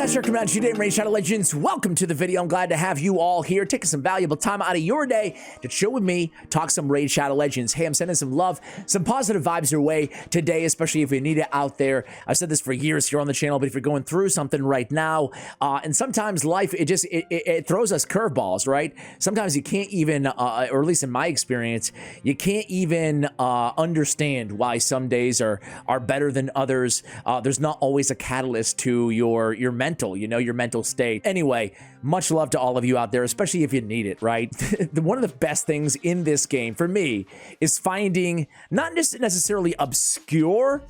guys, here coming at you today, Raid Shadow Legends. Welcome to the video. I'm glad to have you all here, taking some valuable time out of your day to chill with me, talk some Raid Shadow Legends. Hey, I'm sending some love, some positive vibes your way today, especially if you need it out there. I've said this for years here on the channel, but if you're going through something right now, and sometimes life, it throws us curveballs, right? Sometimes you can't even, or at least in my experience, you can't even understand why some days are better than others. There's not always a catalyst to your mental, your mental state. Anyway, much love to all of you out there, especially if you need it, right? One of the best things in this game for me is finding not just necessarily obscure,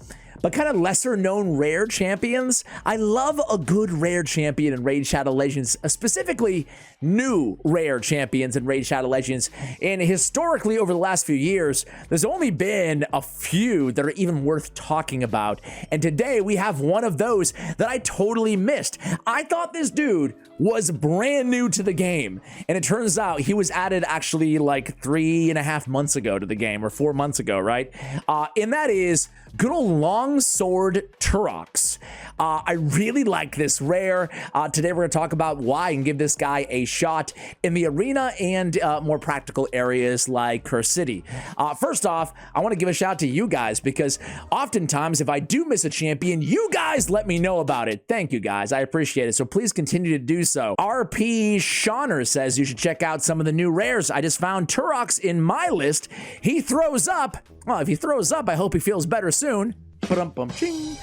but kind of lesser known rare champions. I love a good rare champion in Raid Shadow Legends, specifically new rare champions in Raid Shadow Legends. And historically, over the last few years, there's only been a few that are even worth talking about. And today we have one of those that I totally missed. I thought this dude was brand new to the game, and it turns out he was added actually like 3.5 months ago to the game, or 4 months ago, right? And that is good old Longsword Torrux. I really like this rare. Today we're going to talk about why and give this guy a shot in the arena and more practical areas like Curse City. First off, I want to give a shout out to you guys, because oftentimes if I do miss a champion, you guys let me know about it. Thank you guys. I appreciate it. So please continue to do so. RP Shauner says you should check out some of the new rares. I just found Torrux in my list. He throws up. Well, if he throws up, I hope he feels better soon. Ba-dum-bum-ching.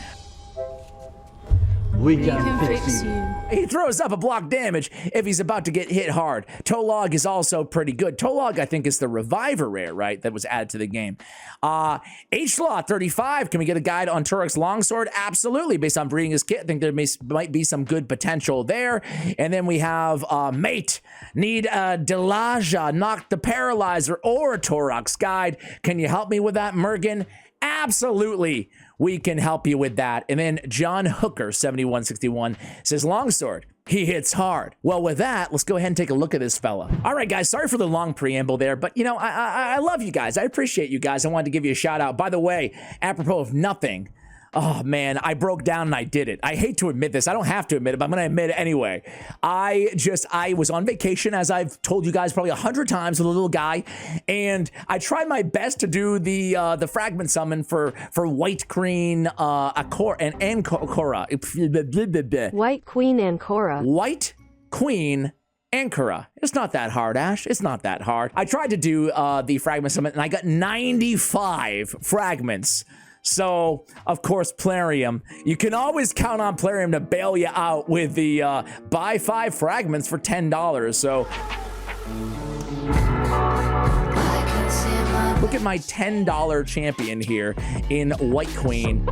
We can fix you. He throws up a block damage if he's about to get hit hard. Tolog is also pretty good. Tolog, I think, is the Reviver rare, right, that was added to the game. H-Law 35, can we get a guide on Torrux Longsword? Absolutely, based on breeding his kit. I think there might be some good potential there. And then we have Mate, need a Delaja, Knock the Paralyzer, or a Torrux guide. Can you help me with that, Mergen? Absolutely, we can help you with that. And then John Hooker 7161 says Longsword, he hits hard. Well, with that, let's go ahead and take a look at this fella. All right, guys, sorry for the long preamble there, but I love you guys. I appreciate you guys. I wanted to give you a shout out. By the way, apropos of nothing, oh man, I broke down and I did it. I hate to admit this. I don't have to admit it, but I'm gonna admit it anyway. I was on vacation, as I've told you guys probably 100 times, with a little guy, and I tried my best to do the fragment summon for White Queen Ancora. White Queen Ancora. White Queen Ancora. It's not that hard, Ash. It's not that hard. I tried to do the fragment summon and I got 95 fragments. So, of course, Plarium. You can always count on Plarium to bail you out with the buy 5 fragments for $10. So, look at my $10 champion here in White Queen.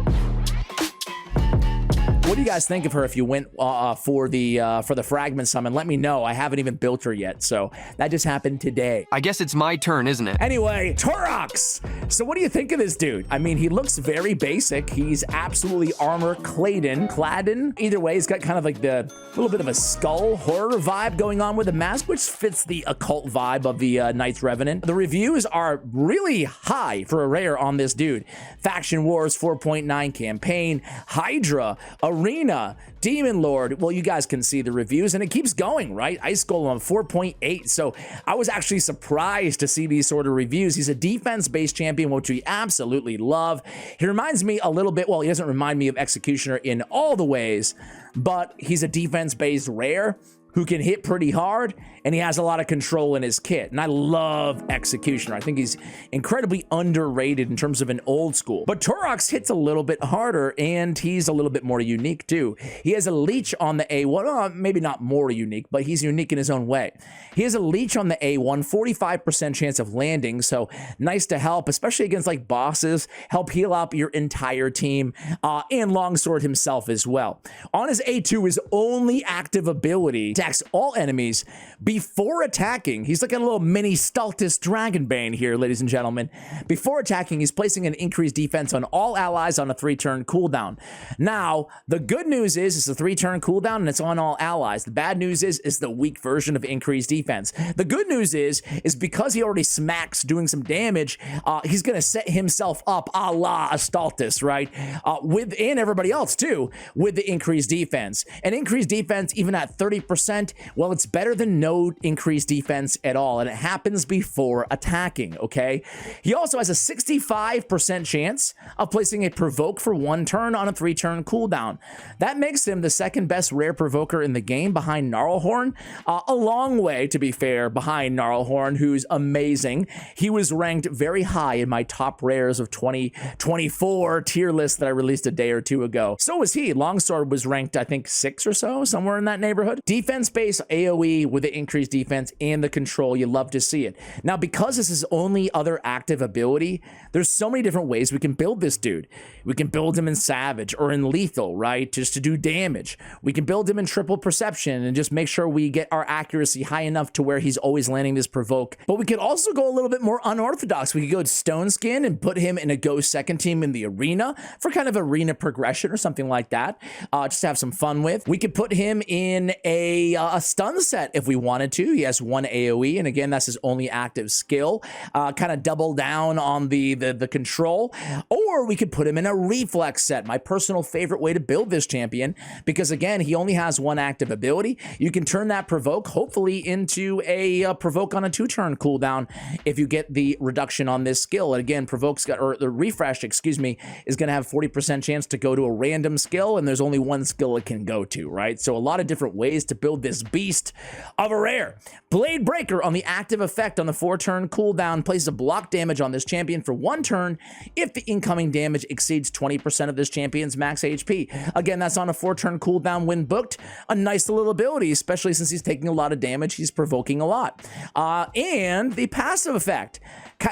What do you guys think of her if you went for the fragment summon? Let me know. I haven't even built her yet, so that just happened today. I guess it's my turn, isn't it? Anyway, Torrux. So what do you think of this dude? I mean, he looks very basic. He's absolutely armor claddin. Either way, he's got kind of like the little bit of a skull horror vibe going on with the mask, which fits the occult vibe of the Knights Revenant. The reviews are really high for a rare on this dude. Faction Wars 4.9 campaign, Hydra, Arena, Demon Lord. Well, you guys can see the reviews, and it keeps going, right? Ice Golem 4.8. So I was actually surprised to see these sort of reviews. He's a defense-based champion, which we absolutely love. He reminds me a little bit, well, he doesn't remind me of Executioner in all the ways, but he's a defense-based rare who can hit pretty hard, and he has a lot of control in his kit. And I love Executioner. I think he's incredibly underrated in terms of an old school. But Torrux hits a little bit harder, and he's a little bit more unique too. He has a leech on the A1, maybe not more unique, but he's unique in his own way. He has a leech on the A1, 45% chance of landing, so nice to help, especially against like bosses, help heal up your entire team, and Longsword himself as well. On his A2, his only active ability attacks all enemies before attacking. He's like a little mini Stultus Dragonbane here, ladies and gentlemen. Before attacking, he's placing an increased defense on all allies on a 3-turn cooldown. Now, the good news is it's a 3-turn cooldown and it's on all allies. The bad news is the weak version of increased defense. The good news is because he already smacks doing some damage, he's going to set himself up a la Stultus, right? And everybody else too, with the increased defense. And increased defense, even at 30%, well, it's better than no increased defense at all. And it happens before attacking, okay? He also has a 65% chance of placing a provoke for 1 turn on a 3-turn cooldown. That makes him the second best rare provoker in the game behind Gnarlhorn. A long way, to be fair, behind Gnarlhorn, who's amazing. He was ranked very high in my top rares of 2024 tier list that I released a day or two ago. So was he. Longsword was ranked, I think, 6 or so, somewhere in that neighborhood. Defense-based AOE with the increased defense and the control, you love to see it. Now, because this is only other active ability, there's so many different ways we can build this dude. We can build him in Savage or in Lethal, right? Just to do damage. We can build him in Triple Perception and just make sure we get our accuracy high enough to where he's always landing this provoke. But we could also go a little bit more unorthodox. We could go to Stone Skin and put him in a Go second team in the arena for kind of arena progression or something like that, just to have some fun with. We could put him in a stun set if we wanted to. He has 1 AOE, and again, that's his only active skill. Kind of double down on the control. Or we could put him in a reflex set, my personal favorite way to build this champion, because again, he only has 1 active ability. You can turn that provoke hopefully into a provoke on a 2-turn cooldown if you get the reduction on this skill. And again, the refresh, excuse me, is going to have 40% chance to go to a random skill, and there's only 1 skill it can go to, right? So a lot of different ways to build this beast of a rare. Blade Breaker on the active effect on the 4-turn cooldown places a block damage on this champion for 1 turn if the incoming damage exceeds 20% of this champion's max HP. Again, that's on a 4-turn cooldown when booked. A nice little ability, especially since he's taking a lot of damage. He's provoking a lot. And the passive effect,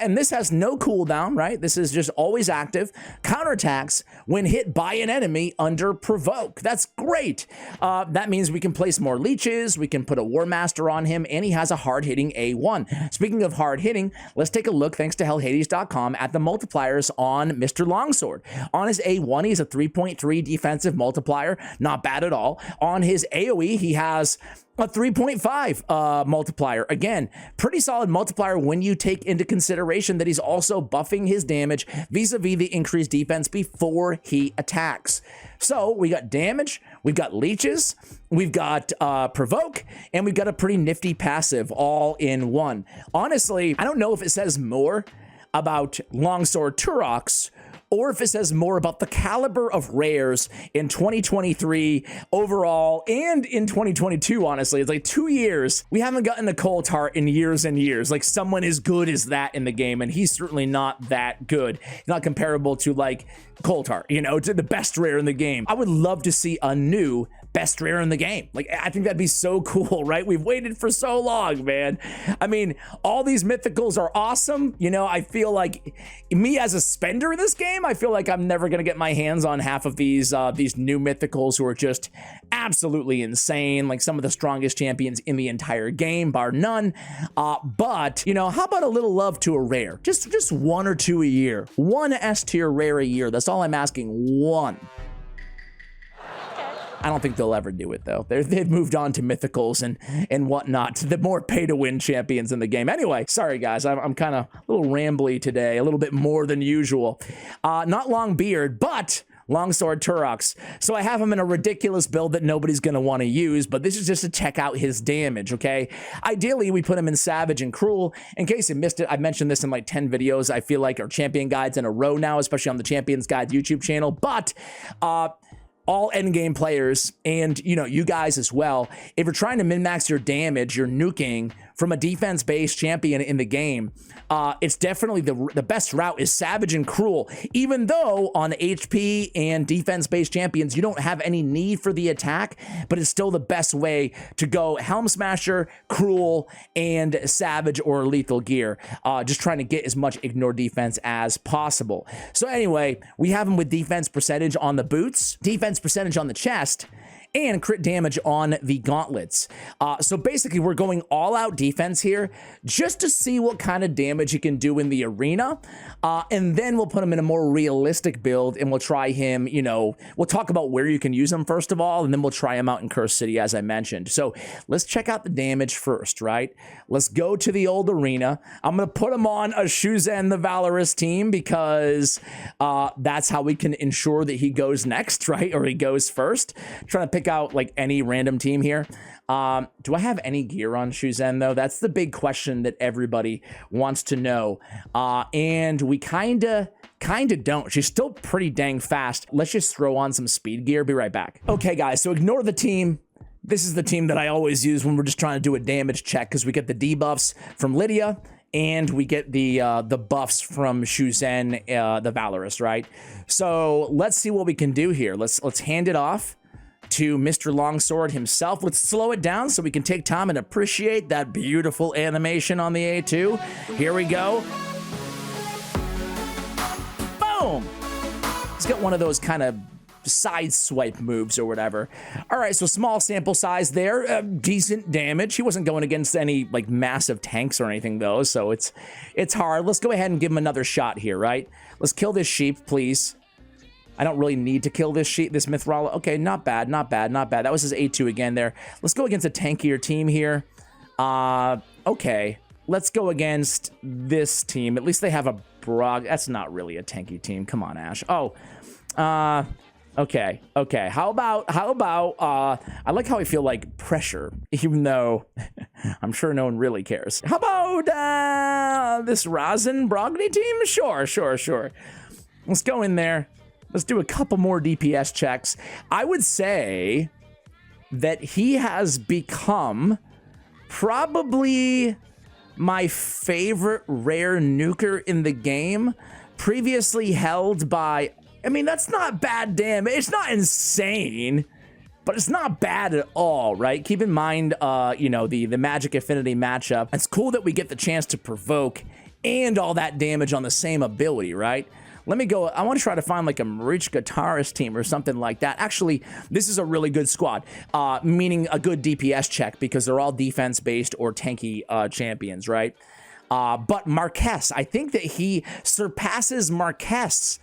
and this has no cooldown, right? This is just always active. Counterattacks when hit by an enemy under provoke. That's great. That means we can place more leeches, we can put a War Master on him, and he has a hard-hitting A1. Speaking of hard-hitting, let's take a look, thanks to hellhades.com, at the multipliers on Mr. Longsword. On his A1, he's a 3.3 defensive multiplier, not bad at all. On his AOE, he has a 3.5 multiplier. Again, pretty solid multiplier when you take into consideration that he's also buffing his damage vis-a-vis the increased defense before he attacks. So we got damage, we've got leeches, we've got provoke, and we've got a pretty nifty passive all in one. Honestly, I don't know if it says more about Longsword Torrux or if it says more about the caliber of rares in 2023 overall and in 2022, honestly. It's like 2 years. We haven't gotten a Cold Heart in years and years. Like someone as good as that in the game, and he's certainly not that good. He's not comparable to like Cold Heart, you know, to the best rare in the game. I would love to see a new best rare in the game. Like, I think that'd be so cool, right? We've waited for so long, man. I mean, all these mythicals are awesome. You know, I feel like me as a spender in this game, I feel like I'm never going to get my hands on half of these new mythicals who are just absolutely insane. Like some of the strongest champions in the entire game, bar none. But, you know, how about a little love to a rare? Just 1 or 2 a year. 1 S tier rare a year. That's all I'm asking. 1. I don't think they'll ever do it, though. They've moved on to mythicals and whatnot, the more pay-to-win champions in the game. Anyway, sorry, guys. I'm kind of a little rambly today, a little bit more than usual. Not long beard, but Longsword Torrux. So I have him in a ridiculous build that nobody's going to want to use, but this is just to check out his damage, okay? Ideally, we put him in Savage and Cruel. In case you missed it, I've mentioned this in like 10 videos, I feel like, or champion guides in a row now, especially on the Champions Guide YouTube channel. But all endgame players, and you know, you guys as well, if you're trying to min-max your damage, you're nuking from a defense-based champion in the game, it's definitely the best route is Savage and Cruel. Even though on HP and defense-based champions, you don't have any need for the attack, but it's still the best way to go Helm Smasher, Cruel, and Savage or Lethal Gear. Just trying to get as much ignore defense as possible. So anyway, we have him with defense percentage on the boots, defense percentage on the chest, and crit damage on the gauntlets. So basically, we're going all out defense here just to see what kind of damage he can do in the arena. And then we'll put him in a more realistic build, and we'll try him, you know, we'll talk about where you can use him first of all, and then we'll try him out in Cursed City, as I mentioned. So let's check out the damage first, right? Let's go to the old arena. I'm going to put him on a Shuzen the Valorous team because that's how we can ensure that he goes next, right? Or he goes first. Trying to pick out like any random team here. Do I have any gear on Shuzen though? That's the big question that everybody wants to know. And we kinda don't. She's still pretty dang fast. Let's just throw on some speed gear. Be right back. Okay, guys, so ignore the team. This is the team that I always use when we're just trying to do a damage check because we get the debuffs from Lydia and we get the buffs from Shuzen the Valorous, right? So let's see what we can do here. Let's hand it off to Mr. Longsword himself. Let's slow it down so we can take time and appreciate that beautiful animation on the A2. Here we go. Boom! He's got one of those kind of side swipe moves or whatever. All right, so small sample size there, decent damage. He wasn't going against any like massive tanks or anything though, so it's hard. Let's go ahead and give him another shot here, right? Let's kill this sheep, please. I don't really need to kill this sheep, this Mithrala. Okay, not bad, not bad, not bad. That was his A2 again there. Let's go against a tankier team here. Okay, let's go against this team. At least they have a Brog. That's not really a tanky team. Come on, Ash. Oh, okay. How about, I like how I feel like pressure, even though I'm sure no one really cares. How about, this Razin Brogny team? Sure. Let's go in there. Let's do a couple more DPS checks. I would say that he has become probably my favorite rare nuker in the game, previously held by, I mean, that's not bad damage. It's not insane, but it's not bad at all, right? Keep in mind, you know, the magic affinity matchup. It's cool that we get the chance to provoke and all that damage on the same ability, right? Let me go. I want to try to find like a Marichka Taurus team or something like that. Actually, this is a really good squad, meaning a good DPS check because they're all defense-based or tanky champions, right? But Marquez, I think that he surpasses Marquez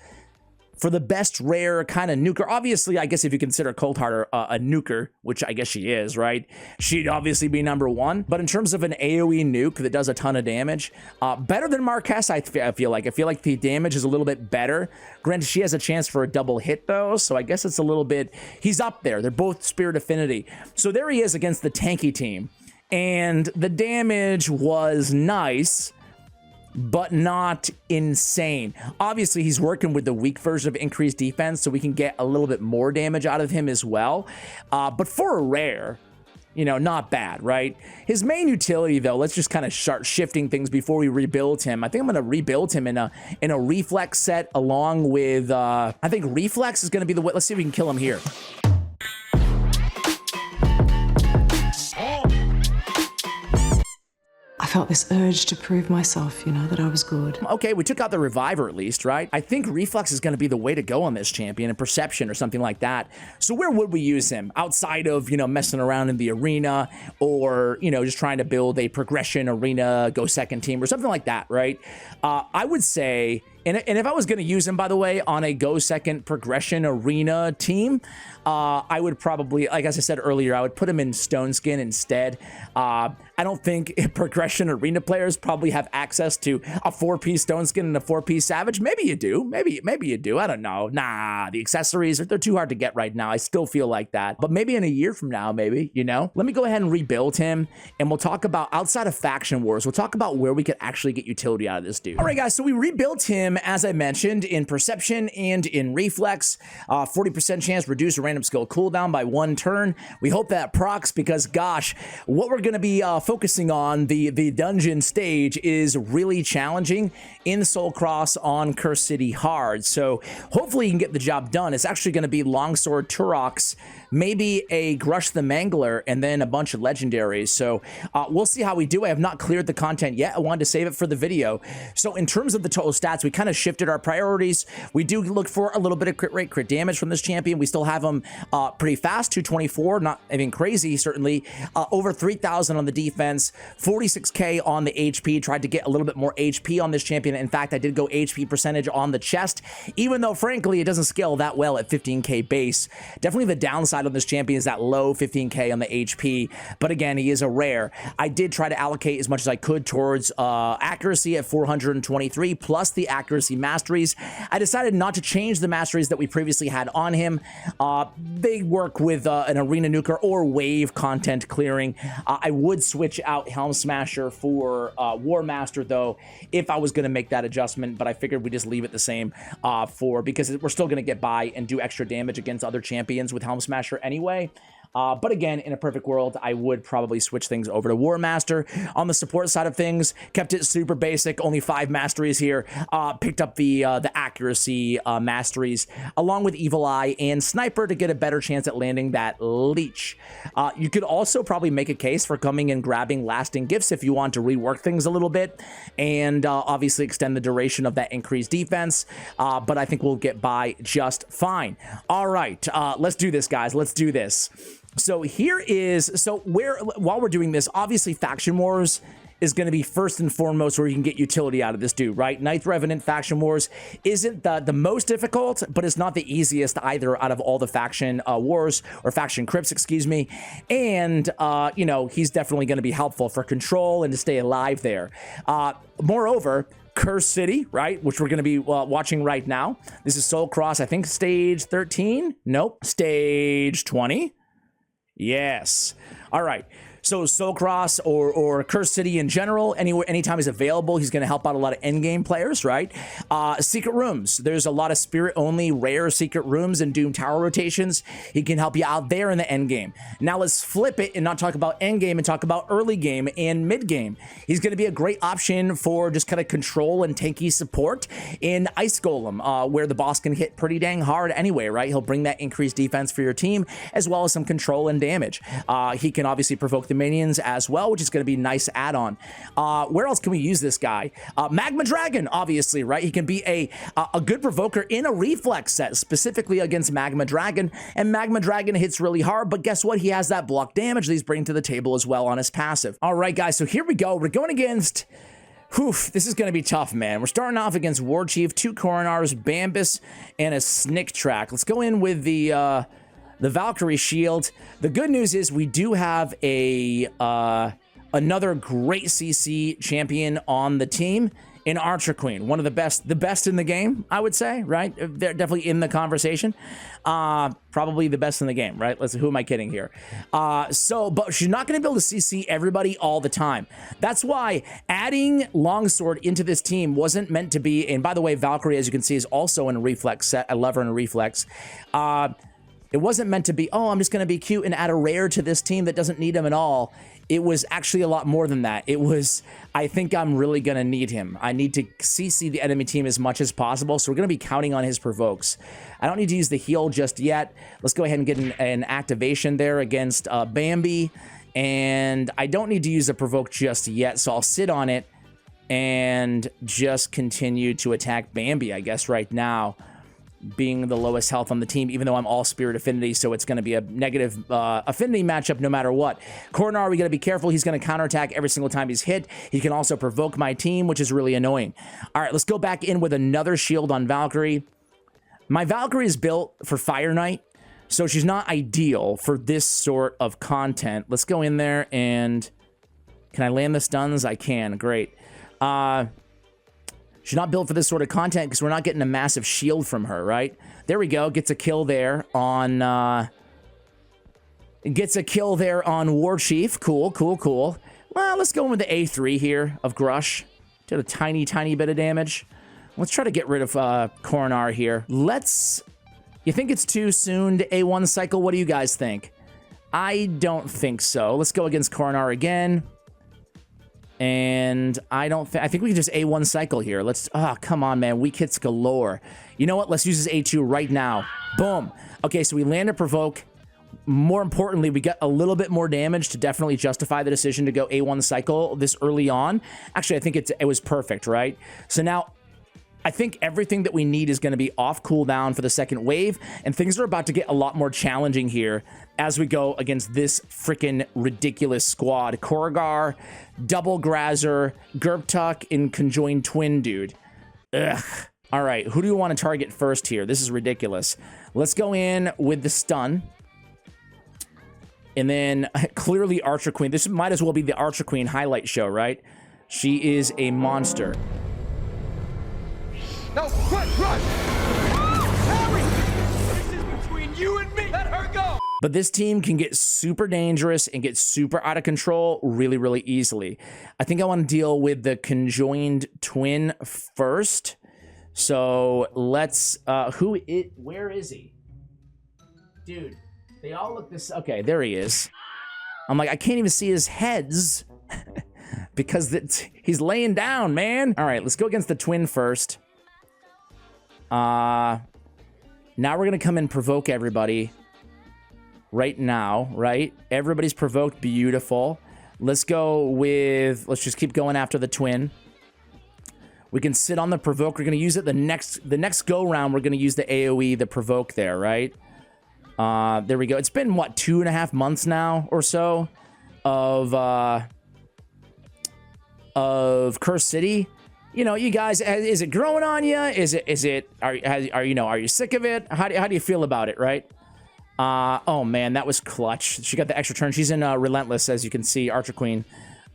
for the best rare kind of nuker. Obviously, I guess if you consider Coldheart a nuker, which I guess she is, right? She'd obviously be number one. But in terms of an AOE nuke that does a ton of damage, better than Marquez, I feel like. I feel like the damage is a little bit better. Granted, she has a chance for a double hit, though, so I guess it's a little bit... He's up there. They're both Spirit Affinity. So there he is against the tanky team. And the damage was nice, but not insane. Obviously, he's working with the weak version of increased defense, so we can get a little bit more damage out of him as well. But for a rare, you know, not bad, right? His main utility, though, let's just kind of start shifting things before we rebuild him. I think I'm going to rebuild him in a reflex set along with, I think reflex is going to be the way. Let's see if we can kill him here. I felt this urge to prove myself, you know, that I was good. Okay, we took out the reviver at least, right? I think reflex is going to be the way to go on this champion, and perception or something like that. So where would we use him outside of, you know, messing around in the arena or, you know, just trying to build a progression arena, go second team or something like that, right? I would say, and if I was going to use him, by the way, on a go second progression arena team, I would probably, like as I said earlier, I would put him in Stone Skin instead. I don't think progression arena players probably have access to a 4-piece Stone Skin and a 4-piece Savage. Maybe you do. Maybe you do. I don't know. Nah, the accessories, they're too hard to get right now. I still feel like that. But maybe in a year from now, maybe, you know? Let me go ahead and rebuild him, and we'll talk about, outside of faction wars, we'll talk about where we could actually get utility out of this dude. All right, guys, so we rebuilt him, as I mentioned, in perception and in reflex. 40% chance reduce a random skill cooldown by 1 turn. We hope that procs because, gosh, what we're going to be focusing on, the dungeon stage, is really challenging in Soul Cross on Cursed City hard. So hopefully you can get the job done. It's actually going to be Longsword Torrux, maybe a Grush the Mangler, and then a bunch of legendaries. So we'll see how we do. I have not cleared the content yet. I wanted to save it for the video. So in terms of the total stats, we kind kind of shifted our priorities. We do look for a little bit of crit rate, crit damage from this champion. We still have him pretty fast, 224, not anything crazy, certainly. Over 3,000 on the defense, 46k on the HP. Tried to get a little bit more HP on this champion. In fact, I did go HP percentage on the chest, even though, frankly, it doesn't scale that well at 15k base. Definitely the downside on this champion is that low 15k on the HP, but again, he is a rare. I did try to allocate as much as I could towards accuracy at 423, plus the accuracy masteries. I decided not to change the masteries that we previously had on him. They work with an arena nuker or wave content clearing. I would switch out Helm Smasher for War Master, though, if I was going to make that adjustment, but I figured we just leave it the same because we're still going to get by and do extra damage against other champions with Helm Smasher anyway. But again, in a perfect world, I would probably switch things over to War Master. On the support side of things, kept it super basic, only 5 masteries here. Picked up the accuracy masteries, along with Evil Eye and Sniper to get a better chance at landing that Leech. You could also probably make a case for coming and grabbing Lasting Gifts if you want to rework things a little bit, and obviously extend the duration of that increased defense, but I think we'll get by just fine. All right, let's do this, guys. Let's do this. So here is, while we're doing this, obviously Faction Wars is going to be first and foremost where you can get utility out of this dude, right? Ninth Revenant Faction Wars isn't the most difficult, but it's not the easiest either out of all the faction wars, or faction crypts, excuse me. And, you know, he's definitely going to be helpful for control and to stay alive there. Moreover, Curse City, right, which we're going to be watching right now. This is Soul Cross, I think stage 13? Nope, stage 20. Yes. All right. So Soul Cross or Curse City in general, anytime he's available, he's going to help out a lot of endgame players, right? Secret rooms. There's a lot of spirit-only rare secret rooms and Doom Tower rotations. He can help you out there in the endgame. Now let's flip it and not talk about endgame and talk about early game and mid game. He's going to be a great option for just kind of control and tanky support in Ice Golem, where the boss can hit pretty dang hard anyway, right? He'll bring that increased defense for your team, as well as some control and damage. He can obviously provoke the minions as well, which is going to be a nice add-on. Where else can we use this guy? Magma Dragon, obviously, right? He can be a good provoker in a reflex set, specifically against Magma Dragon, and Magma Dragon hits really hard, but guess what? He has that block damage that he's bringing to the table as well on his passive. All right, guys, so here we go. We're going against... this is going to be tough, man. We're starting off against War Chief, 2 Coronars, Bambus, and a Snick Track. Let's go in with the Valkyrie Shield. The good news is we do have another great CC champion on the team in Archer Queen. One of the best in the game, I would say, right? They're definitely in the conversation. Probably the best in the game, right? Who am I kidding here? But she's not going to be able to CC everybody all the time. That's why adding Longsword into this team wasn't meant to be, and by the way, Valkyrie, as you can see, is also in a reflex set. I love her in a reflex. It wasn't meant to be, oh, I'm just going to be cute and add a rare to this team that doesn't need him at all. It was actually a lot more than that. It was, I think I'm really going to need him. I need to CC the enemy team as much as possible, so we're going to be counting on his provokes. I don't need to use the heal just yet. Let's go ahead and get an activation there against Bambi, and I don't need to use the provoke just yet, so I'll sit on it and just continue to attack Bambi, I guess, right now, being the lowest health on the team, even though I'm all spirit affinity, so it's going to be a negative affinity matchup no matter what. Coronar, we got to be careful. He's going to counterattack every single time he's hit. He can also provoke my team, which is really annoying. All right, let's go back in with another shield on Valkyrie. My Valkyrie is built for Fire Knight, so she's not ideal for this sort of content. Let's go in there and... Can I land the stuns? I can. Great. She's not built for this sort of content because we're not getting a massive shield from her, right? There we go. Gets a kill there on... War Chief. Cool, cool, cool. Well, let's go in with the A3 here of Grush. Did a tiny, tiny bit of damage. Let's try to get rid of Coronar here. You think it's too soon to A1 cycle? What do you guys think? I don't think so. Let's go against Coronar again. And I think we can just A1 cycle here. Come on, man. Weak hits galore. You know what? Let's use this A2 right now. Boom. Okay, so we land a provoke. More importantly, we get a little bit more damage to definitely justify the decision to go A1 cycle this early on. Actually, I think it was perfect, right? So now, I think everything that we need is going to be off cooldown for the second wave, and things are about to get a lot more challenging here as we go against this freaking ridiculous squad. Korrigar, Double Grazer, Gerptuck, and Conjoined Twin, dude. Ugh. All right, who do you want to target first here? This is ridiculous. Let's go in with the stun. And then clearly Archer Queen. This might as well be the Archer Queen highlight show, right? She is a monster. No, quick, run! Harry! This is between you and me! Let her go! But this team can get super dangerous and get super out of control really, really easily. I think I want to deal with the Conjoined Twin first. So let's, where is he? Dude, they all look this, okay, there he is. I'm like, I can't even see his heads because he's laying down, man. All right, let's go against the Twin first. Now we're gonna come and provoke everybody right now, right? Everybody's provoked, beautiful. Let's go with, let's just keep going after the Twin. We can sit on the provoke. We're gonna use it the next go round. We're gonna use the AOE, the provoke there, right? There we go. It's been what, 2.5 months now or so of Curse City. You know, you guys, is it growing on you? Are you sick of it? How do you feel about it, right? Oh man, that was clutch. She got the extra turn. She's in Relentless, as you can see, Archer Queen.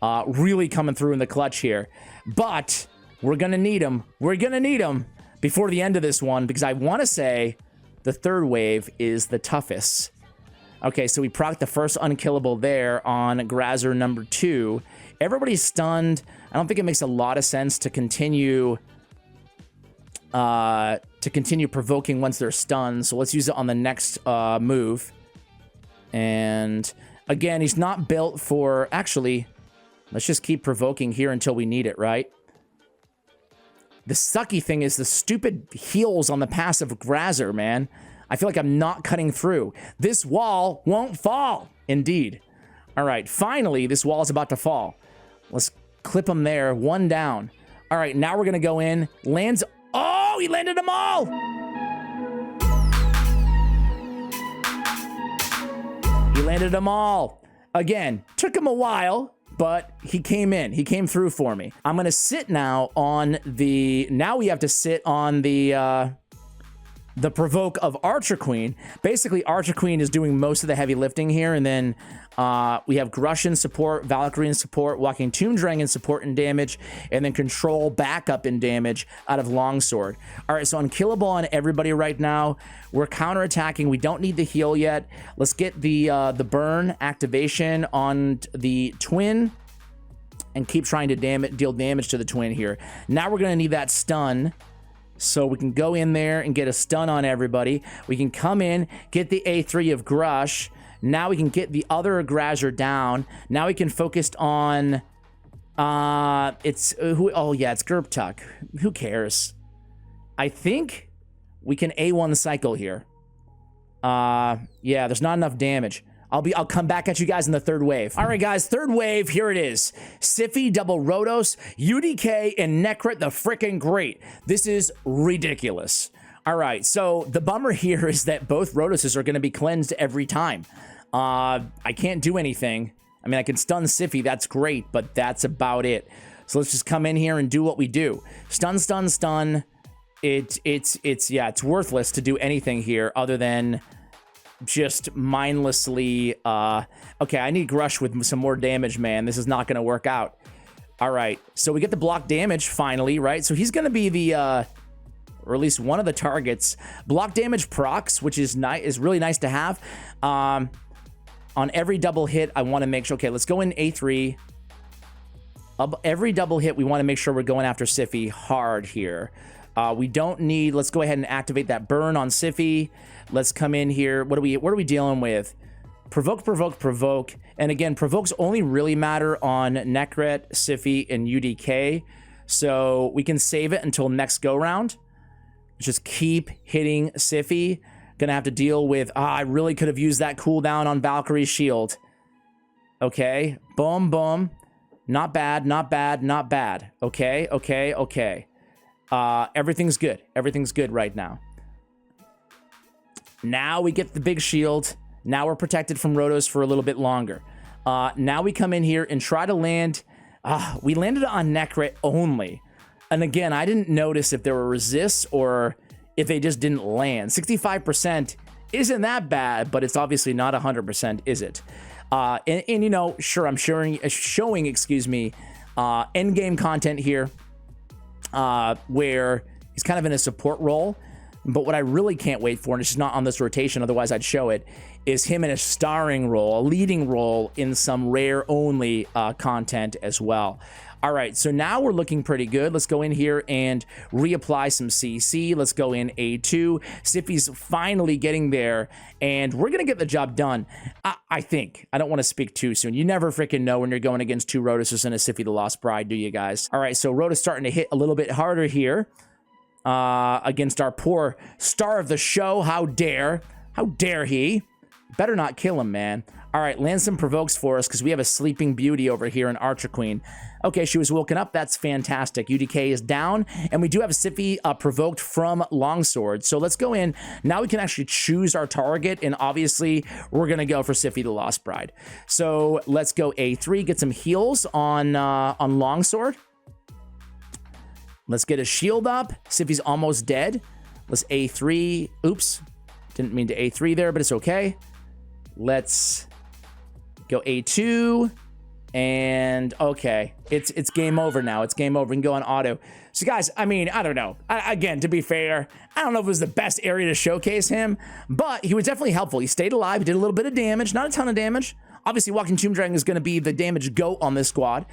Really coming through in the clutch here. But we're gonna need him. We're gonna need him before the end of this one, because I want to say the third wave is the toughest. Okay, so we procced the first unkillable there on Grazer number 2. Everybody's stunned. I don't think it makes a lot of sense to continue provoking once they're stunned. So let's use it on the next move. And again, he's not built for, actually, let's just keep provoking here until we need it, right? The sucky thing is the stupid heals on the passive Grazer, man. I feel like I'm not cutting through. This wall won't fall. Indeed. All right, finally, this wall is about to fall. Let's clip him there. One down. All right, now we're going to go in. Lands. Oh, he landed them all. He landed them all. Again, took him a while, but he came in. He came through for me. I'm going to sit now on the... Now we have to sit on the provoke of Archer Queen. Basically, Archer Queen is doing most of the heavy lifting here, and then we have Grush in support, Valkyrie in support, Walking Tomb Dragon in support and damage, and then Control backup in damage out of Longsword. All right, so unkillable on everybody right now. We're counterattacking. We don't need the heal yet. Let's get the burn activation on the Twin and keep trying to deal damage to the Twin here. Now we're going to need that stun. So we can go in there and get a stun on everybody. We can come in, get the A3 of Grush. Now we can get the other Grazer down. Now we can focus on... it's Gerptuck. Who cares? I think we can A1 cycle here. Yeah, there's not enough damage. I'll come back at you guys in the third wave. All right, guys, third wave, here it is. Siphi, double Rotos, UDK, and Necrit the frickin' great. This is ridiculous. All right, so the bummer here is that both Rotoses are gonna be cleansed every time. I can't do anything. I mean, I can stun Siphi, that's great, but that's about it. So let's just come in here and do what we do. Stun, stun, stun. It's worthless to do anything here other than just mindlessly, okay, I need Grush with some more damage, man. This is not going to work out. All right, so we get the block damage finally, right? So he's going to be the, or at least one of the targets. Block damage procs, which is really nice to have. On every double hit, I want to make sure, okay, let's go in A3. Every double hit, we want to make sure we're going after Siphi hard here. We don't need, let's go ahead and activate that burn on Siphi. Let's come in here. What are we dealing with? Provoke, provoke, provoke. And again, provokes only really matter on Necrit, Siphi, and UDK. So we can save it until next go round. Just keep hitting Siphi. Gonna have to deal with, I really could have used that cooldown on Valkyrie's shield. Okay, boom, boom. Not bad, not bad, not bad. Okay, okay, okay. Everything's good. Everything's good right now. Now we get the big shield. Now we're protected from rotos for a little bit longer. Now we come in here and try to land. We landed on Necrit only. And again, I didn't notice if there were resists or if they just didn't land. 65% isn't that bad, but it's obviously not 100%, is it? And you know, sure, I'm showing, excuse me, end-game content here where he's kind of in a support role. But what I really can't wait for, and it's just not on this rotation, otherwise I'd show it, is him in a starring role, a leading role in some rare-only content as well. All right, so now we're looking pretty good. Let's go in here and reapply some CC. Let's go in A2. Siffy's finally getting there, and we're going to get the job done, I think. I don't want to speak too soon. You never freaking know when you're going against two Rotuses and a Siffy the Lost Bride, do you guys? All right, so Rotus starting to hit a little bit harder here against our poor star of the show. How dare he? Better not kill him, man. All right, land some provokes for us because we have a sleeping beauty over here in Archer Queen. Okay, she was woken up. That's fantastic. UDK is down, and we do have a Siffy provoked from Longsword. So let's go in. Now we can actually choose our target, and obviously we're going to go for Siffy the Lost Bride. So let's go A3, get some heals on Longsword. Let's get a shield up. Siffy's almost dead. Let's A3. Oops. Didn't mean to A3 there, but it's okay. Let's go A2. And okay, it's game over now. It's game over. We can go on auto. So guys, I mean, I don't know. Again, to be fair, I don't know if it was the best area to showcase him, but he was definitely helpful. He stayed alive. He did a little bit of damage, not a ton of damage. Obviously, Walking Tomb Dragon is going to be the damage goat on this squad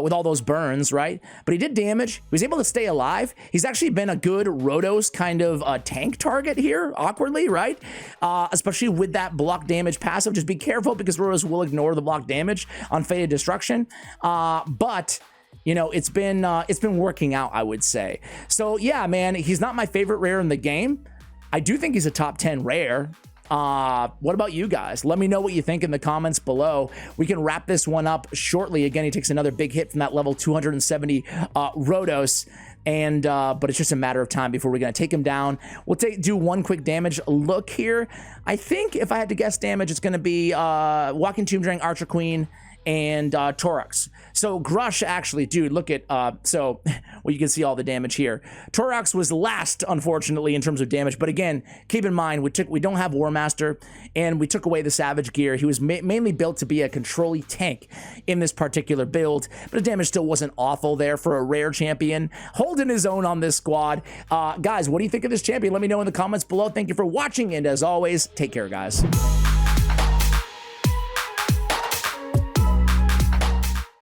with all those burns, right? But he did damage. He was able to stay alive. He's actually been a good Rotos kind of tank target here, awkwardly, right? Especially with that block damage passive. Just be careful because Rotos will ignore the block damage on Fated Destruction. But you know, it's been working out, I would say. So yeah, man, he's not my favorite rare in the game. I do think he's a top 10 rare. What about you guys? Let me know what you think in the comments below. We can wrap this one up shortly. Again, he takes another big hit from that level 270 Rotos. And but it's just a matter of time before we're going to take him down. We'll do one quick damage look here. I think if I had to guess damage, it's going to be Walking Tomb Dragon, Archer Queen, and Torrux. So Grush actually, dude, look at, so, well, you can see all the damage here. Torrux was last, unfortunately, in terms of damage, but again, keep in mind, we don't have War Master, and we took away the Savage gear. He was mainly built to be a control-y tank in this particular build, but the damage still wasn't awful there for a rare champion, holding his own on this squad. Guys, what do you think of this champion? Let me know in the comments below. Thank you for watching, and as always, take care, guys.